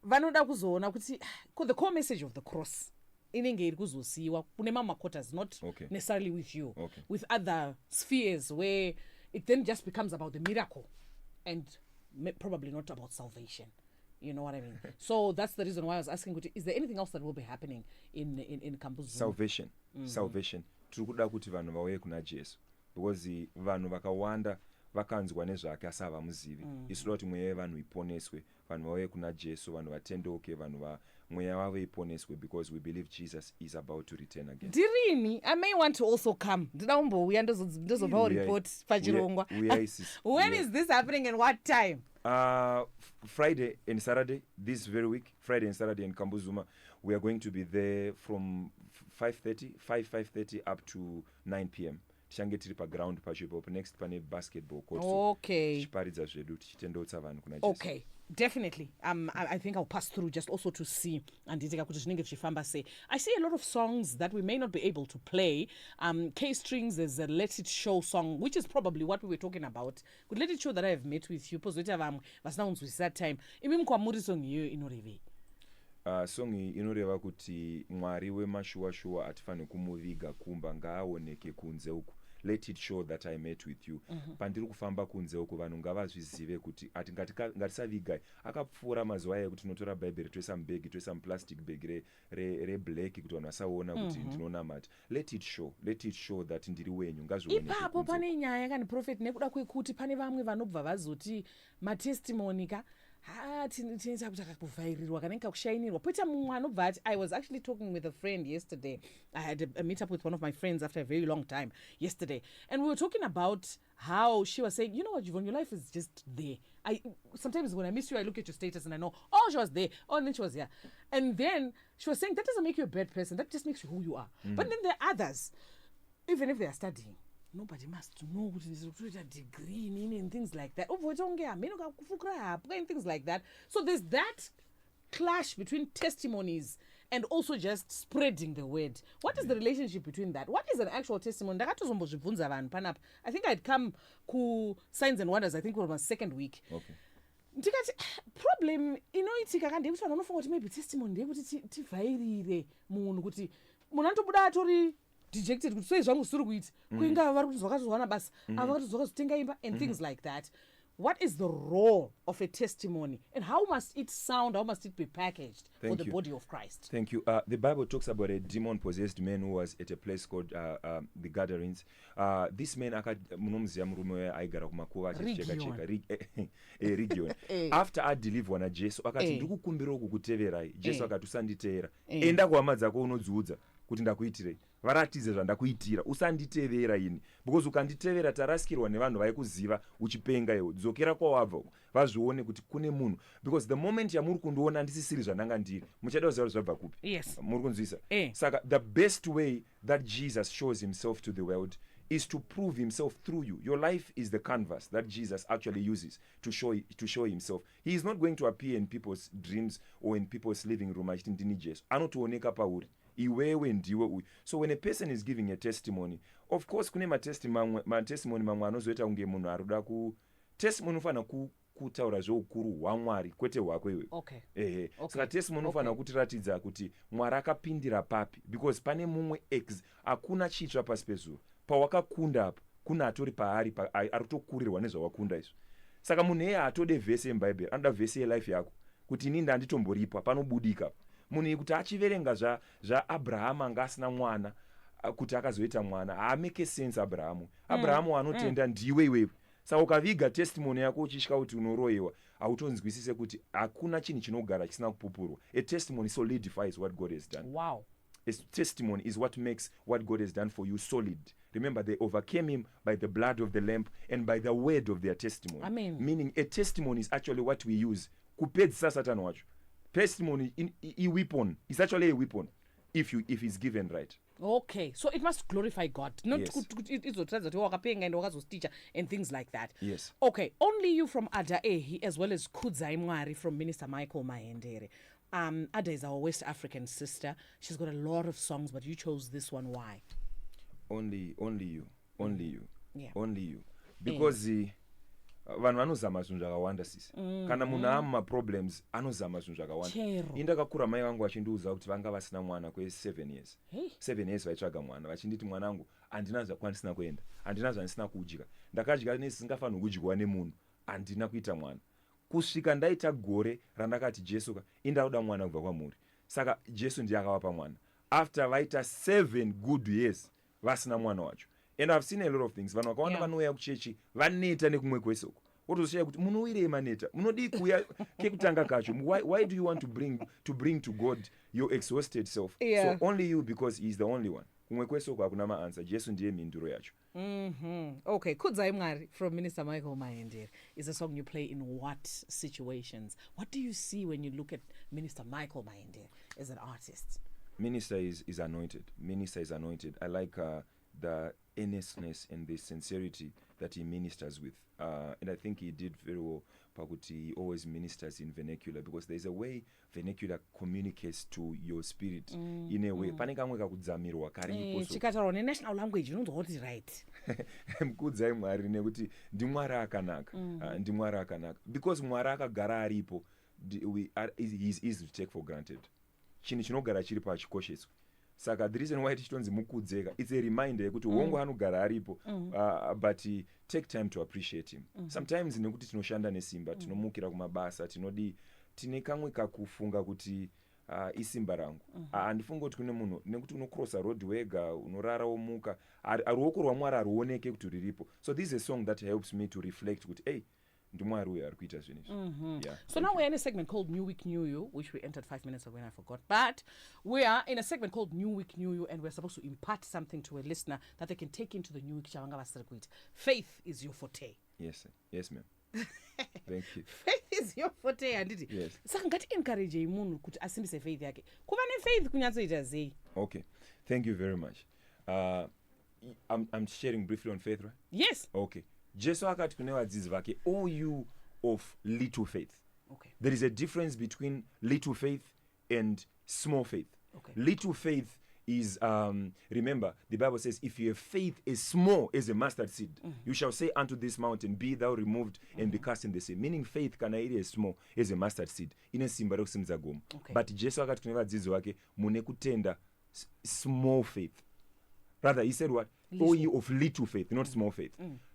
vanoda kuzoona kuti the core message of the cross inenge iri kuzosiwa kune mamakotas, not necessarily with you, with other spheres where it then just becomes about the miracle and probably not about salvation. You know what I mean? So that's the reason why I was asking, is there anything else that will be happening in campus? Salvation. Tiri kuda kuti vanhu vauye kuna Jesu, because vanhu vakawanda vakanzwa nezvake asi havamuzivi. Isu kuti mweya yevanhu iponeswe, vanhu vauye kuna Jesu, vanhu vatendoke, vanhu mweya wavo iponeswe, because we believe Jesus is about to return again. Dirini, I may want to also come. Ndinaumbouya ndozopawo report pachirongwa. When is this happening and what time? Friday and Saturday, this very week, Friday and Saturday in Kambuzuma. We are going to be there from 5:30 up to 9 p.m. Tichange tiri paground pachipo, next pane basketball court. Okay. Tichiparidza zvedu tichitendotsa vanhu kuna Jesu. Okay. Definitely. I think I'll pass through just also to see and I see a lot of songs that we may not be able to play. K-Strings, there's a Let It Show song, which is probably what we were talking about. Could Let It Show that I have met with you. That time. Song inoreva kuti Mwari wemashuwa-shuwa atifane kumuviga kumba ngaaoneke kunze uku. let it show that I met with you. Pandiri kufamba kunze uko vanhu ngavazvizive kuti ati ngatisavigai akapfuura mazuva aya kuti tinotora bhaibheri toisa mubhegi toisa muplastic bag reblack kuti vanhu vasaona kuti ndinonamata. Let it show that ndiri wenyu ngazvioneke. Ipapo pane nyaya kani prophet nekuda kwekuti pane vamwe vanobva vazoti matestimony ka tinoita kuti akakuvhairirwa kana kakushainirwa. Poita mumwe anobva ati I was actually talking with a friend yesterday. I had a meet up with one of my friends after a very long time yesterday, and we were talking about how she was saying, you know what, Yvonne, your life is just there. Sometimes when I miss you, I look at your status and I know, oh, she was there, oh, and then she was here. And then she was saying that doesn't make you a bad person, that just makes you who you are. But then there are others, even if they are studying, nobody must know a degree and things like that. And things like that. So there's that clash between testimonies and also just spreading the word. What is the relationship between that? What is an actual testimony? I think I'd come to Signs and Wonders, I think it was my second week. Okay. Ndikati problem inoitika kandi kuti vanofunga kuti maybe testimony ndeyekuti tivhairire munhu kuti munhu anotobuda atori dejected kuti sei zvangu siri kuita kuinga vari kuti zvakatozwana basa ava vakatodzoka zvitenga imba and things like that. What is the role of a testimony and how must it sound, how must it be packaged for the body of Christ? Thank you. The Bible talks about a demon-possessed man who was at a place called the Gatherings. This man munomziva murume aigara kumakuva achicheka-cheka region. After adeliverwa naJesu akati ndikukumbira uku kuteverai. Jesu akati usanditeera. Enda kuhama dzako unodziudza kuti ndakuitirei. Varatidze zvandakuitira, usanditevera ini, because ukanditevera tarasikirwa nevanhu vaikuziva uchipenga iwe. Dzokera kwawabva vazvione kuti kune munhu, because the moment yamuri kundiona handisisiri zvandanga ndiri, muchada kuziva kuti zvabva kupi. Yes. Muri kunzwisa. Saka the best way that Jesus shows himself to the world is to prove himself through you. Your life is the canvas that Jesus actually uses to show himself. He is not going to appear in people's dreams or in people's living room achiti ndini Jesu. Anotooneka pauri. Iwewe ndiwe uyu. So when a person is giving a testimony, of course kune matestimony mamwe anozoita unge munhu arikuda testimony ufana kutaura zveukuru hwaMwari kwete hwako iwe. Okay. Saka testimony ufana kutiratidza kuti Mwari akapindira papi, because pane mumwe hakuna chitsva pasi pezuva. Pawakakunda apa kuna atori paari aritokurirwa nezvawakunda izvo. Saka munhu eye haatode vhesi yemubhaibheri, anoda vhesi yelife yako kuti inini handitomboripa panobudika. Munhu kuti achiverenga zvaAbhurahama anga asina mwana kuti akazoita mwana haameke sense Abrahamu anotenda ndiwe iwewe. Saka ukaviga testimony yako uchisvika kuti unoroyewa hautonzwisise kuti hakuna chinhu chinogara chisina kupupurwa. A testimony solidifies what God has done. Wow. A testimony is what makes what God has done for you solid. Remember, they overcame him by the blood of the lamb and by the word of their testimony. Amen. Meaning a testimony is actually what we use kupedzisa Satan wacho. Testimony a weapon. It's actually a weapon if it's given right. Okay, so it must glorify God, not Yes. and things like that. Yes. Okay, only you from Ada as well as Mwari from Minister Michael Mahendere. Ada is our West African sister. She's got a lot of songs, but you chose this one. Why? Only you. Yeah. Only you. Because vanhu vanozama zvinhu zvakawanda sisi. Kana munhu ama problems anozama zvinhu zvakawanda. Indakakura mai vangu vachindiudza kuti vanga vasina mwana kwe7 years. 7 years vaitsvaga mwana vachinditi mwanangu handina zvakwanisina kuenda, handina zvandisina kudya, ndakadya nezisingafanirwi kudyiwa nemunhu, handina kuita mwana. Kusvika ndaita gore randakati Jesu indakuda mwana kubva kwamuri. Saka Jesu ndiye akavapa mwana. After vaita 7 good years vasina mwana wacho. And I've seen a lot of things. Vanhu vakawanda vanouya kuchechi vaneta nekumwe kwesoko. Wotosvika kuti munowirei maneta, munodi kuya kekutanga kacho. Why do you want to bring to God your exhausted self? So only you, because he's the only one. Kumwe kwesoko hakuna maanswer. Jesu ndiye mhinduro yacho. Okay, Mwari from Minister Michael Mahendere is a song you play in what situations? What do you see when you look at Minister Michael Mahendere as an artist? Minister is anointed. Minister is anointed. I like the earnestness and the sincerity that he ministers with. And I think he did very well. Pakuti he always ministers in vernacular, because there's a way vernacular communicates to your spirit in a way. Pane kamwe kakudzamirwa karipo. Chikataurwa nenational language unonzwa kuti right. Mkudzai Mwari nekuti ndiMwari akanaka. NdiMwari akanaka. Because Mwari akagara aripo, he is easy to take for granted. Chinhu chinogara chiri pachikosheswa. saka the reason why tichitonzi mukudzeka, it's a reminder yekuti hongu anogara aripo, but take time to appreciate him. Sometimes nekuti tinoshanda nesimba, tinomukira kumabasa, tine kamwe kakufunga kuti isimba rangu. Handifunga kuti kune munhu nekuti unocrossa road wega, unorara womuka, ruoko rwaMwari haruoneke kuti riripo. So this is a song that helps me to reflect kuti hey, ndimwari uyo ari kuita zvinhu izvi. Yeah. So now we're in a segment called New Week, New You, which we entered 5 minutes ago and I forgot. But we are in a segment called New Week, New You, and we're supposed to impart something to a listener that they can take into the new week. Faith is your forte. Yes, sir. Yes, ma'am. Thank you. Faith is your forte, anditi. Yes. Saka ngati encourage munhu kuti asimbise faith yake. Kuva ne faith kunyatsoita sei? Okay. Thank you very much. I'm sharing briefly on faith, right? Yes. Okay. Jesu akati kune vadzidzi vake, all you of little faith. Okay. There is a difference between little faith and small faith. Okay. Little faith is, remember, the Bible says, if you have faith as small as a mustard seed, you shall say unto this mountain, be thou removed and be cast in the sea. Meaning faith kana iri as small as a mustard seed. Ine simba rekusimudza gomo. Okay. But Jesu akati kune vadzidzi vake, mune kutenda small faith. Rather, he said what? All you of little faith, not small faith.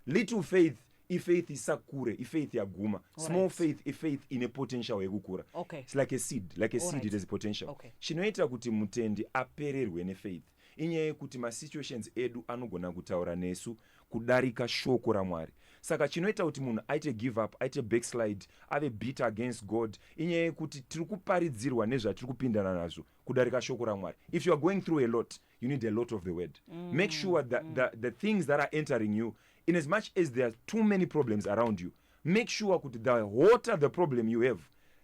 Little faith, if faith is sakure, if faith yaguma. Small faith, if faith in a potential yekukura. Okay. It's like a seed. Like a seed, right. it has a potential. Okay. Chinoita kuti mutendi apererwe nefaith. Inyaya yekuti masituations edu anogona kutaura nesu kudarika shoko raMwari. Saka chinoita kuti munhu aite give up, aite backslide, ave bitter against God. Inyaya yekuti tiri kuparidzirwa nezvatiri kupindana nazvo kudarika shoko raMwari. If you are going through a lot, you need a lot of the word. Make sure that the things that are entering you, in as much as there are too many problems around you, make sure that the hotter the problem you have,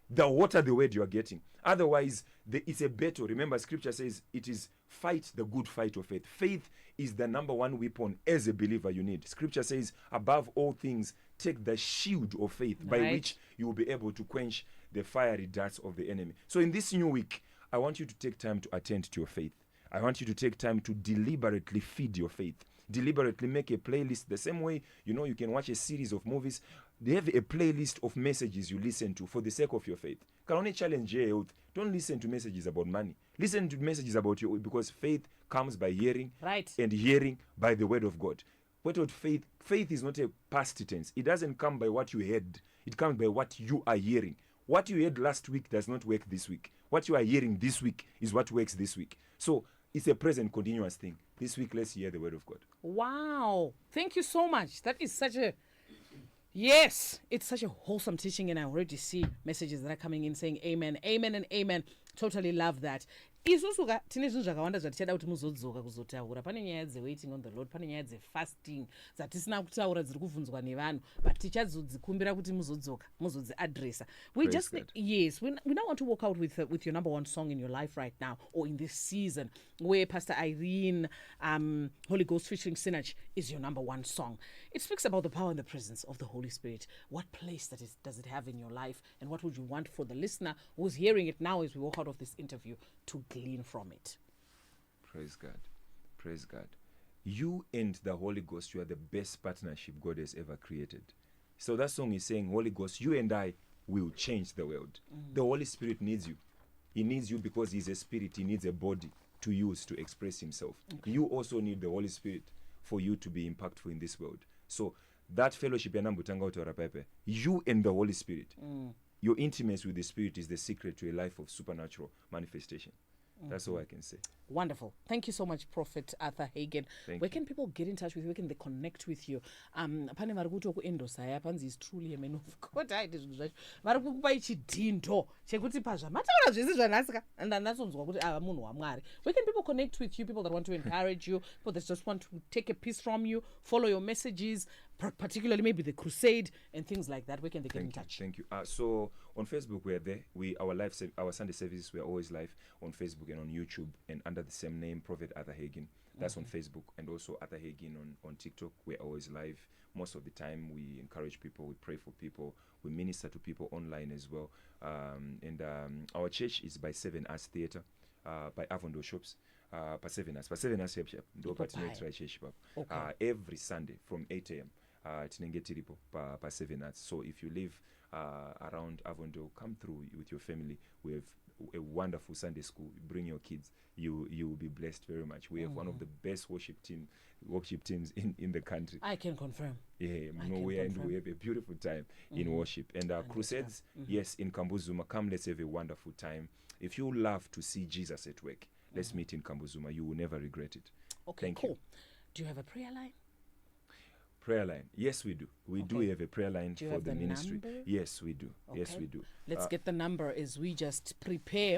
the hotter the word you are getting. Otherwise, it's a battle. Remember, scripture says it is fight the good fight of faith. Faith is the number one weapon as a believer you need. Scripture says, above all things, take the shield of faith by which you will be able to quench the fiery darts of the enemy. So in this new week, I want you to take time to attend to your faith. I want you to take time to deliberately feed your faith. Deliberately make a playlist the same way, you can watch a series of movies. They have a playlist of messages you listen to for the sake of your faith. Can only challenge your health. Don't listen to messages about money. Listen to messages about you, because faith comes by hearing, and hearing by the word of God. What about faith? Faith is not a past tense. It doesn't come by what you heard. It comes by what you are hearing. What you heard last week does not work this week. What you are hearing this week is what works this week. So it's a present continuous thing. This week, let's hear the word of God. Wow. Thank you so much. That is such a... Yes, it's such a wholesome teaching, and I already see messages that are coming in saying amen, amen, and amen. Totally love that. Isusu tine zvinhu zvakawanda zvatichada kuti muzodzoka kuzotaura. Pane nyaya dze-waiting on the Lord, pane nyaya dze-fasting dzatisina kutaura dziri kubvunzwa nevanhu, but tichazodzikumbira kuti muzodzoka, muzodzi-adressa. We Praise just, God. yes, we now want to walk out with your number one song in your life right now, or in this season, where Pastor Irene, Holy Ghost featuring Synergy, is your number one song. It speaks about the power and the presence of the Holy Spirit. What place does it have in your life, and what would you want for the listener who's hearing it now as we walk out of this interview to glean from it? Praise God. Praise God. You and the Holy Ghost, you are the best partnership God has ever created. So that song is saying, Holy Ghost, you and I will change the world. The Holy Spirit needs you. He needs you because he's a spirit. He needs a body to use to express himself. Okay. You also need the Holy Spirit for you to be impactful in this world. So that fellowship, you and the Holy Spirit, your intimacy with the Spirit is the secret to a life of supernatural manifestation. That's all I can say. Wonderful. Thank you so much, Prophet Arthur Hain. Where can people get in touch with you? Where can they connect with you? Pane vari kuto kuendosa ya panzi is truly a man of God. Aite zvinhu zvacho. Vari kukupa chidhindo chekuti pazvamataura zvese zvanhasika ndatsonzwa kuti ava munhu waMwari. Where can people connect with you? People that want to encourage you, people that just want to take a piece from you, follow your messages, particularly maybe the crusade and things like that. Where can they get in touch? Thank you. So on Facebook, we're there. Our Sunday services, we're always live on Facebook and on YouTube, and under the same name, Prophet Arthur Hain. That's on Facebook, and also Arthur Hain on TikTok. We're always live. Most of the time, we encourage people, we pray for people, we minister to people online as well. Our church is by 7 Arts Theatre, by Avondo Shops. Pa 7 Arts church every Sunday from 8 a.m. Tinenge tiripo pa 7 Arts. So if you live around Avondo, come through with your family. We have a wonderful Sunday school. Bring your kids. You will be blessed very much. We have one of the best worship teams in the country. I can confirm. Yeah, namweya, and we have a beautiful time in worship. And our crusades, yes, in Kambuzuma. Come, let's have a wonderful time. If you love to see Jesus at work, let's meet in Kambuzuma. You will never regret it. Okay, Thank cool. you. Do you have a prayer line? Prayer line. Yes, we do. We do have a prayer line Do you for have the the ministry. number? Yes, we do. Yes, Okay. we do. Let's get the number as we just prepare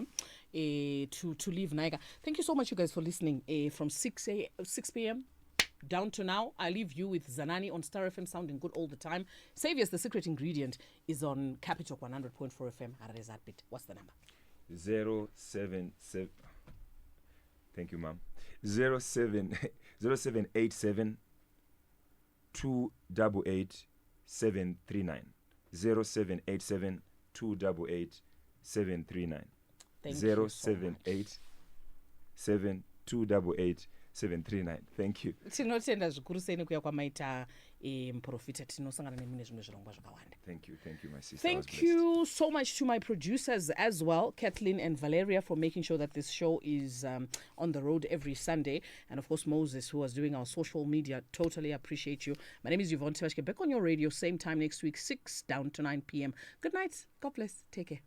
to leave Naiga. Thank you so much, you guys, for listening. From 6 p.m. down to now, I leave you with Zanani on Star FM, sounding good all the time. Saviors, the secret ingredient, is on Capital 100.4 FM. What's the number? 077. Thank you, ma'am. 0787 288 739. 0787 288 739. Thank you so much. 0787 288 739. Thank you. Tinotenda zvikuru sei nekuya kwamaita muprofita, tinosangana nemune zvimwe zvirongwa zvakawanda. Thank you, my sister. I was Thank blessed. you so much to my producers as well, Kathleen and Valeria, for making sure that this show is on the road every Sunday. And of course, Moses, who was doing our social media. Totally appreciate you. My name is Yvonne Tevashke. Back on your radio, same time next week, 6 down to 9 p.m. Good night. God bless. Take care.